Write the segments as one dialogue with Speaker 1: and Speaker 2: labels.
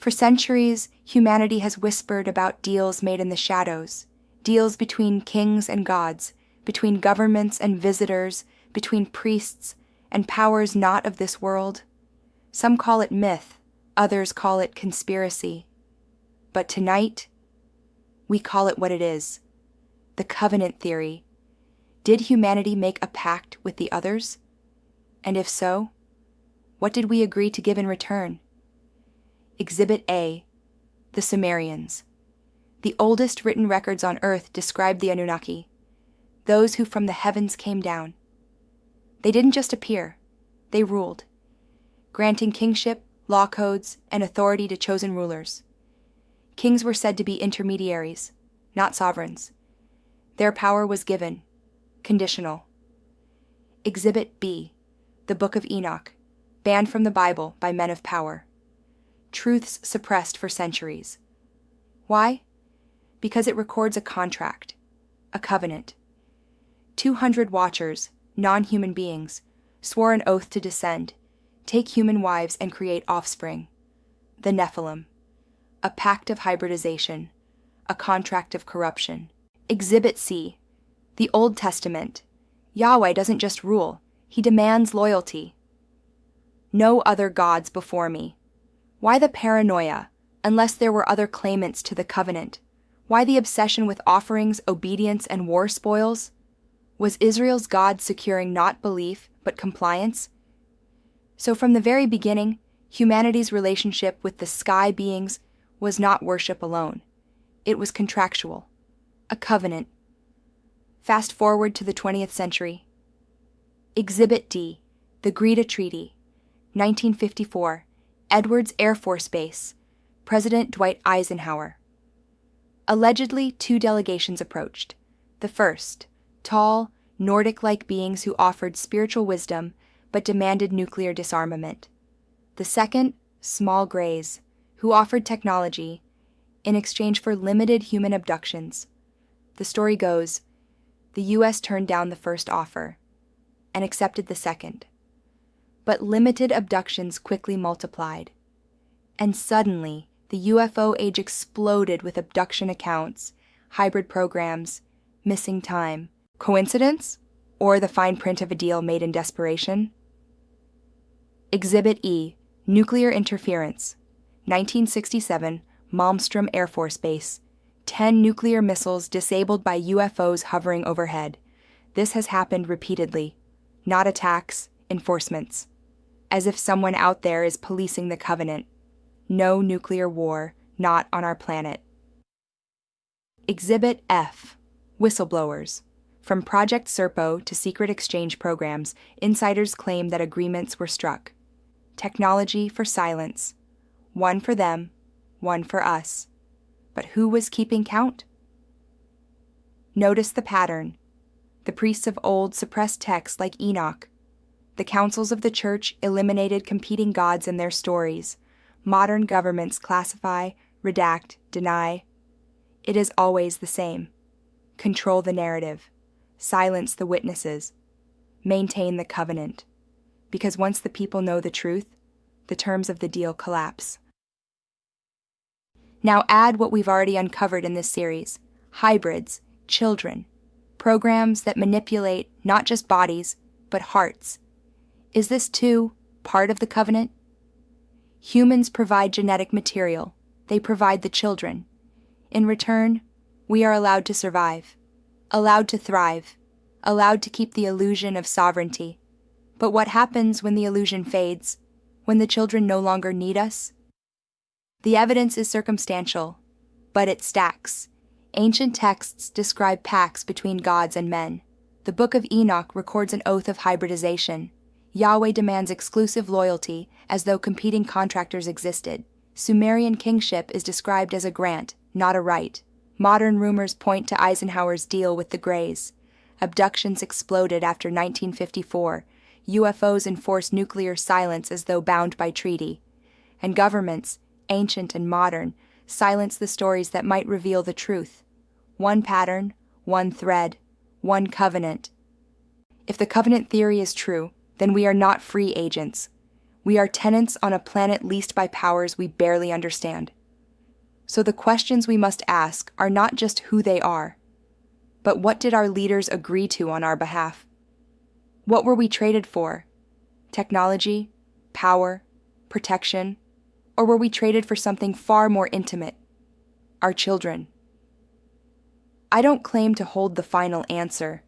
Speaker 1: For centuries, humanity has whispered about deals made in the shadows, deals between kings and gods, between governments and visitors, between priests and powers not of this world. Some call it myth, others call it conspiracy. But tonight, we call it what it is: the covenant theory. Did humanity make a pact with the others? And if so, what did we agree to give in return? Exhibit A, the Sumerians. The oldest written records on Earth describe the Anunnaki, those who from the heavens came down. They didn't just appear, they ruled, granting kingship, law codes, and authority to chosen rulers. Kings were said to be intermediaries, not sovereigns. Their power was given, conditional. Exhibit B, the Book of Enoch, banned from the Bible by men of power. Truths suppressed for centuries. Why? Because it records a contract, a covenant. 200 watchers, non-human beings, swore an oath to descend, take human wives and create offspring. The Nephilim. A pact of hybridization, a contract of corruption. Exhibit C, the Old Testament. Yahweh doesn't just rule, he demands loyalty. No other gods before me. Why the paranoia, unless there were other claimants to the covenant? Why the obsession with offerings, obedience, and war spoils? Was Israel's God securing not belief, but compliance? So from the very beginning, humanity's relationship with the sky beings was not worship alone. It was contractual, a covenant. Fast forward to the 20th century. Exhibit D, the Greada Treaty, 1954, Edwards Air Force Base, President Dwight Eisenhower. Allegedly, 2 delegations approached. The first, tall, Nordic-like beings who offered spiritual wisdom but demanded nuclear disarmament. The second, small grays, who offered technology in exchange for limited human abductions. The story goes, the U.S. turned down the first offer and accepted the second. But limited abductions quickly multiplied, and suddenly the UFO age exploded with abduction accounts, hybrid programs, missing time. Coincidence? Or the fine print of a deal made in desperation? Exhibit E, Nuclear Interference, 1967, Malmstrom Air Force Base, 10 nuclear missiles disabled by UFOs hovering overhead. This has happened repeatedly. Not attacks, enforcements. As if someone out there is policing the covenant. No nuclear war, not on our planet. Exhibit F, Whistleblowers. From Project Serpo to secret exchange programs, insiders claim that agreements were struck. Technology for silence. One for them, one for us. But who was keeping count? Notice the pattern. The priests of old suppressed texts like Enoch. The councils of the church eliminated competing gods in their stories. Modern governments classify, redact, deny. It is always the same. Control the narrative. Silence the witnesses. Maintain the covenant. Because once the people know the truth, the terms of the deal collapse. Now add what we've already uncovered in this series: hybrids, children, programs that manipulate not just bodies, but hearts. Is this, too, part of the covenant? Humans provide genetic material. They provide the children. In return, we are allowed to survive, allowed to thrive, allowed to keep the illusion of sovereignty. But what happens when the illusion fades, when the children no longer need us? The evidence is circumstantial, but it stacks. Ancient texts describe pacts between gods and men. The Book of Enoch records an oath of hybridization. Yahweh demands exclusive loyalty, as though competing contractors existed. Sumerian kingship is described as a grant, not a right. Modern rumors point to Eisenhower's deal with the Greys. Abductions exploded after 1954. UFOs enforce nuclear silence as though bound by treaty. And governments, ancient and modern, silence the stories that might reveal the truth. One pattern, one thread, one covenant. If the covenant theory is true, then we are not free agents. We are tenants on a planet leased by powers we barely understand. So the questions we must ask are not just who they are, but what did our leaders agree to on our behalf? What were we traded for? Technology, power, protection, or were we traded for something far more intimate? Our children. I don't claim to hold the final answer,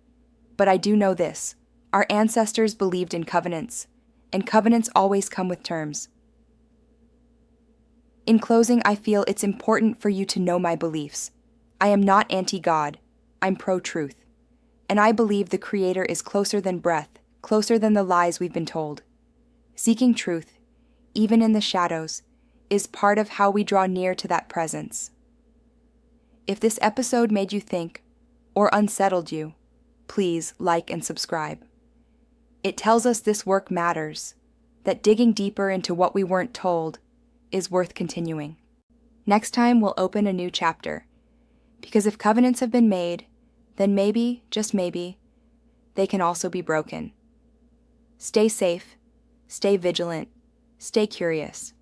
Speaker 1: but I do know this. Our ancestors believed in covenants, and covenants always come with terms. In closing, I feel it's important for you to know my beliefs. I am not anti-God, I'm pro-truth. And I believe the Creator is closer than breath, closer than the lies we've been told. Seeking truth, even in the shadows, is part of how we draw near to that presence. If this episode made you think, or unsettled you, please like and subscribe. It tells us this work matters, that digging deeper into what we weren't told is worth continuing. Next time we'll open a new chapter, because if covenants have been made, then maybe, just maybe, they can also be broken. Stay safe, stay vigilant, stay curious.